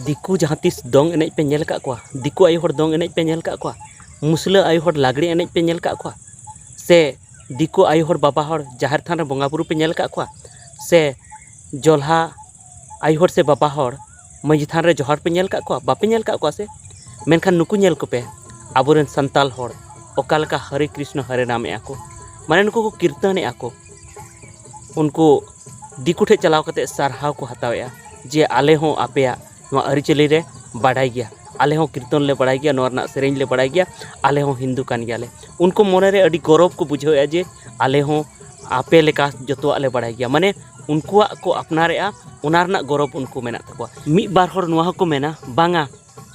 दिकु जहाँ तीस दंग एनेज पे नेल का कोआ दिकु आयु हर दंग एनेज पे नेल का कोआ मुसला आयु हर लागड़ी एनेज पे नेल का कोआ से दिकु आयु हर बाबा हर जाहिर थान रे बंगा बुरु पे नेल का कोआ से जोल्हा आयु हर से बाबा हर मजी थान रे जोहर पे नेल का कोआ बापे नेल का कोआ से मेनखान नुकु नेल को पे आबोरेन संताल हर ओका लेका हरे कृष्ण हरे राम ए को माने नुकु को कीर्तन ए को उनको दिकु ठे चलाव कते सारहाव को हतावेया जे आले हो आपेया आरिचली रे बाढ़ाई गया आले हो कीर्तन ले बढ़ाई गया नोरना सेरेंज ले बढ़ाई गया आले हो हिंदू कान गया उनको मोने रे अडी गौरव को बुझावे जे आले हो आपे लेका जतो आले बढ़ाई गया माने उनको को अपनारेआ उनारना गौरव उनको मेना तको मी बार हर नोहा को मेना बांगा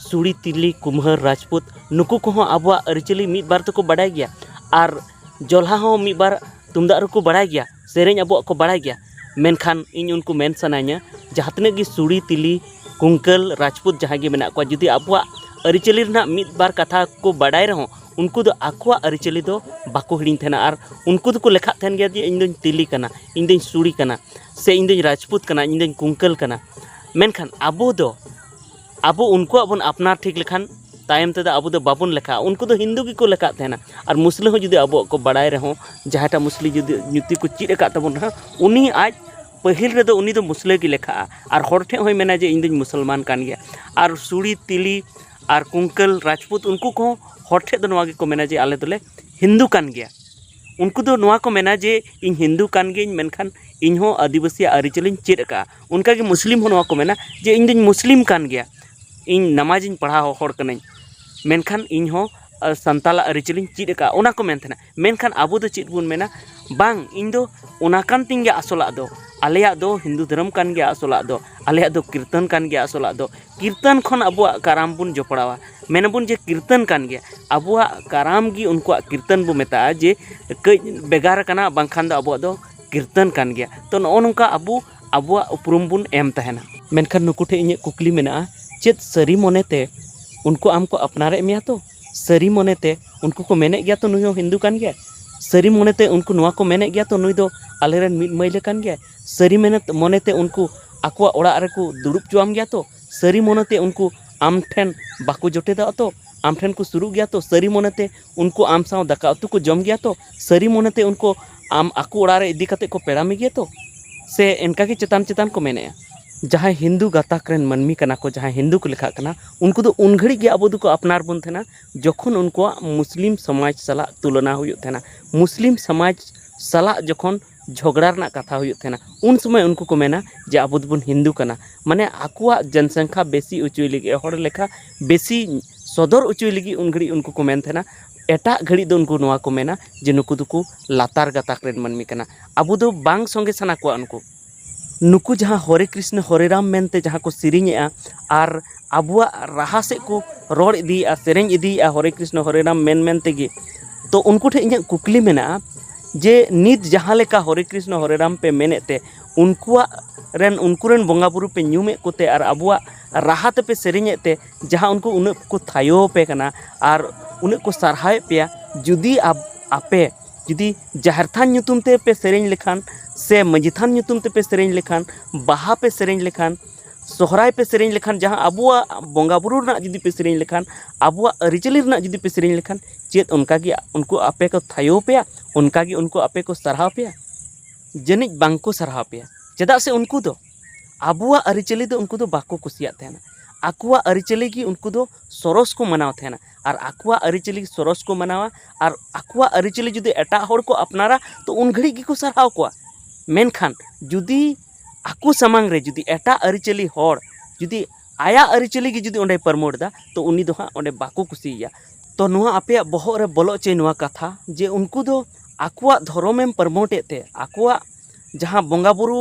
सुड़ी तिली कुम्हर राजपूत नुकु को हो आबवा आरिचली मी बार तो को बढ़ाई गया और जोल्हा हो मी बार तुमदा रो को बढ़ाई गया सेरेंज आबवा को बढ़ाई गया मेनखान इन उनको मेन सनाया जहाँ तने की सुड़ी तिली कुंकल राजपूत जहाँ गे मेना को जुदी आबवा आरिचली रना मिद बार कथा को बाडाय रहो उनको दो आकुआ आरिचली दो बाको हिडिंग थेना और उनको को लेखा थेन गया जे इन दोन तिली कना इन दोन सुड़ी कना से इन दोन राजपूत कना इन दोन कुंकल कना मेनखान आबो उनको अपन अपना ठीक लेखान तायम तेदा आबो दो बाबुन लेखा उनको दो हिंदू की को लेखा थेना और मुस्लिम हो जुदी आबो को बाडाय रहो जहाँटा मुस्लिम जुदी नुति को चीड का तबन रहा उनी आज पहिल रे उनी दो मुसले की लेखा और हर ठे होय मेना जे इन दिन मुसलमान कान गया और सुड़ी तिली और कुंकल राजपूत उनको को हर ठे दो नवा को मेना जे आले दोले हिंदू कान गया उनको दो नवा को मेना जे इन हिंदू कान गे मेनखान इन हो आदिवासी आरिचलिन चेद का उनका के मुस्लिम हो नवा को मेना जे इन दिन मुस्लिम कान गया इन नमाज इन पढ़ा हर कनाई मेनखान इन हो संताला आरिचलिन चेद का उना को मेन थेना मेनखान आबो दो चेद बुन मेना बांग इन दो उना कान तिंग गया असला दो आलेया दो हिंदू धर्म कान गया असला दो आलेया दो कीर्तन कान गया असला दो कीर्तन खन अबुआ काराम बुन जोपड़ावा मेनबुन जे कीर्तन कान गया अबुआ काराम गी उनको कीर्तन बो मेता जे कई बेगार कना बांखान दो अबुआ दो कीर्तन कान गया तो नो नोंका अबुआ उपरुम बुन एम तहना मेनखान नुकु ठे इnye कुकली मेना चेत सरी मोनेते उनको आमको अपनारे मेया तो सरी मोनेते उनको को मेने गया तो नुयो हिंदू कान गया सरी मोनेते उनको नुआ को मेने गया तो नुई दो आलेरन मिद मइले कान गया सरी मोनेते उनको आकुआ ओड़ा रे को दुड़ुब चुआम गया तो सरी मोनेते उनको आम ठेन बाको जोटे दा तो आम ठेन को शुरू गया तो सरी मोनेते उनको आम साव दाका उतु को जम गया तो सरी मोनेते उनको आम आकु ओड़ा रे इदी कते को पेड़ा में गया तो से इनका के चेतान चेतान को मेने जहाँ हिंदू गाताक रेन मनमी कना को जहाँ हिंदू को लिखा कना उनको दो उन घड़ी के अब को अपनार बन थे जखन उनको मुस्लिम समाज सला तुलना हुई थे मुस्लिम समाज सला जखन झगड़ा कथा हुई थे उन समय उनको को मेना जे अब बन हिंदू कना माने आकुआ जनसंख्या बेसी उचुई लगी हर लेखा बेसी सदर उचुई लगी उन घड़ी उनको को मेन थे एटा घड़ी दो उनको नवा को मेना जे नुकु दुकु लातार गाताक रेन मनमी कना अब दो बांग संगे सना को उनको नुकु जहाँ हरे कृष्ण हरे राम मेनते जहाँ को सिरिंगेआ और आबुआ राहा से को रोड इदी सेरेंज इदी हरे कृष्ण हरे राम मेन मेन तेगे तो उनको ठे इᱧ कुकली मेना जे नित जहाँ लेका हरे कृष्ण हरे राम पे मेनेते उनकुरेन बंगा बुरु पे ᱧᱩᱢᱮ कोते और आबुआ राहा ते पे सेरेंजेते जहाँ उनको उन को थायो पे कना और उन को सरहावे पे जुदी आपे जुदी जाहिर थान ᱧᱩᱛᱩᱢ ते पे सेरेंज लेखान से मजिथान ᱧᱩᱛᱩᱢ ते पे सेरेंज लेखान बाहा पे सेरेंज लेखान सोहराय पे सेरेंज लेखान जहाँ आबुआ बंगा बुरु रना जुदी पे सेरेंज लेखान आबुआ अरिचली रना जुदी पे सेरेंज लेखान चेत उनका गी उनको आपे को थायो पे उनका गी उनको आपे को सरहाव पे जनिज बांको सरहाव पे चेदा से उनको दो आबुआ अरिचली दो उनको दो बाको कुसिया थे आकुआ अरिचली की उनको दो सरस को मनाव थे और आकुआ अरिचली सरस को मनावा और आकुआ अरिचली जुदी एटा होड़ को अपनारा तो उन घड़ी की को सरहाव को मेनखान जुदी आकु समांग रे जुदी एटा अरिचली होड़ जुदी आया अरिचली की जुदी ओंडे प्रमोट दा तो उनी दो हाँ ओंडे बाको कुसिया तो नुआ आपे बहर रे बोलो चे नुआ कथा जे उनको दो आकुआ धर्म एम प्रमोटे ते आकुआ जहाँ बंगा बुरु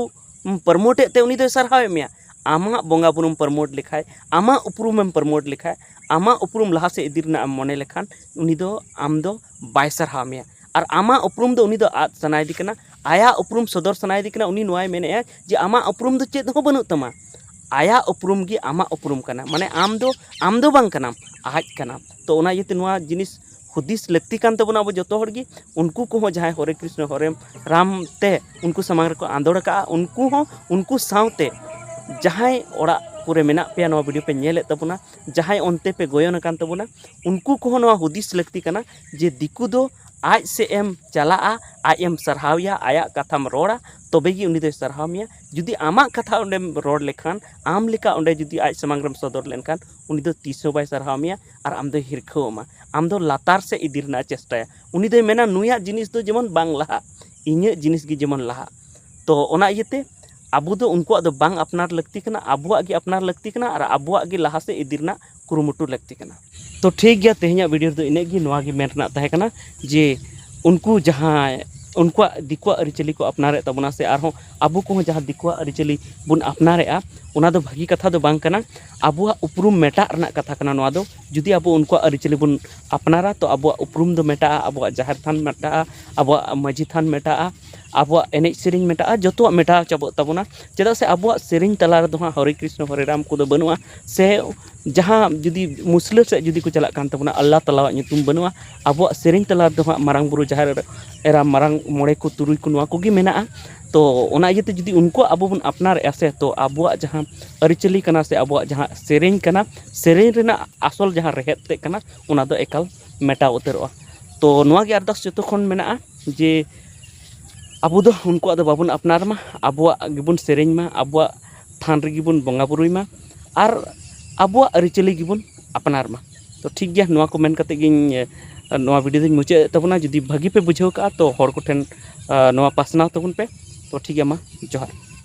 प्रमोटे ते उनी दो सरहावे मेया आमा बंगा बुरुम प्रमोट लिखाय आमा उपरुम प्रमोट लिखाय आमा उपरुम लहा से इदी रना मने लेखान उनी दो आम दो बाय सरहाव मेया और आमा उपरुम दो उनी दो आद सनायदी कना आया उपरूम सदर सनायदे कना उनी नोआय मेने जे आमा उपरूम दो चेद हो बनु तमा आया उपरूम गी आमा उपरूम कना माने आम दो बांग कनाम आज कनाम तो ओना इते नोआ जिनिस हुदिस लगती कान तबना अब जतो हर गी उनको को जहां हरे कृष्ण हरे राम ते उनको समांग को आंदोड़ का उनको हो उनको सावते जहां ओड़ा पूरे मेना पे नोआ वीडियो पे नेले तबना जहां ओनते पे गोयन कान तबना उनको को नोआ हुदिस लगती कना जे दिकु दो आज से एम चला आज एम सरहाविया आया कथाम रोड़ा तबेगी उनी दो सरहामिया जुदी आमा कथा उंडेम रोड लेखान आम लेका उंडे जुदी आज समांग्रम सदर लेनखान उनी दो तीसो बाय सरहामिया और आम दो हिरखोमा आम दो लातार से इदी रना चेष्टाया उनी दो मेना नुया जिनिस दो जेमन बांग लहा इnye जिनिस गी जेमन लहा तो ओना इयते आबू दो उनको दो बांग अपनार लगती कना आबुआ गी अपनार लगती कना और आबुआ गी लहा से इदी रना कुरुमुटु लगती कना तो ठीक गया तेहኛ वीडियो दो इने गी नोआ गी मेन रना तहे कना जे उनको जहां उनको दिकुआ अरिचली को अपनारे तबना से आरहों आबू को जहां दिकुआ अरिचली बुन अपनारे उना दो भागी कथा दो बांग कना आबुआ उपरूम मेटा रना कथा कना नोआ दो जुदी आबू उनको अरिचली बुन अपनारा तो आबुआ उपरूम दो मेटा आबुआ जाहिर थान मेटा आबुआ माजी थान मेटा आबुआ एनेज सेरिंग मेटा जतो मेटा चाबो तबना चेदा से आबुआ सेरिंग तला दो हरे कृष्ण हरे राम को दो बनुआ से जहां जुदी मुस्लिम से जुदी को चला कान तबना अल्लाह तला nyutum बनुआ आबुआ सेरिंग तला दो मारांग बुरु जाहिर एरा मारांग मोड़े को तुरुई को नोआ को गी मेना तो ओना इयते जुदी उनको आबो बन अपनार ऐसे तो आबुआ जहां अरिचली कना से आबुआ जहां सेरिंग कना सेरिंग रेना आसल जहां रेहेते कना ओना दो एकाल मेटा उतरोआ तो नोआ गे अरदास जतो खन मेना जे आबो दो उनको दो बाबुन अपनार मा आबुआ गिबुन सेरिंग मा आबुआ थान रे गिबुन बंगा बुरुई मा आर आबुआ अरिचली गिबुन अपनार मा तो ठीक गया नोआ को मेन कते गिन नोआ वीडियो दिन मुचे तबना जुदी भागी पे बुझाव का तो हर को ठेन नोआ पासनाव तबन पे तो ठीक है मा जोहार।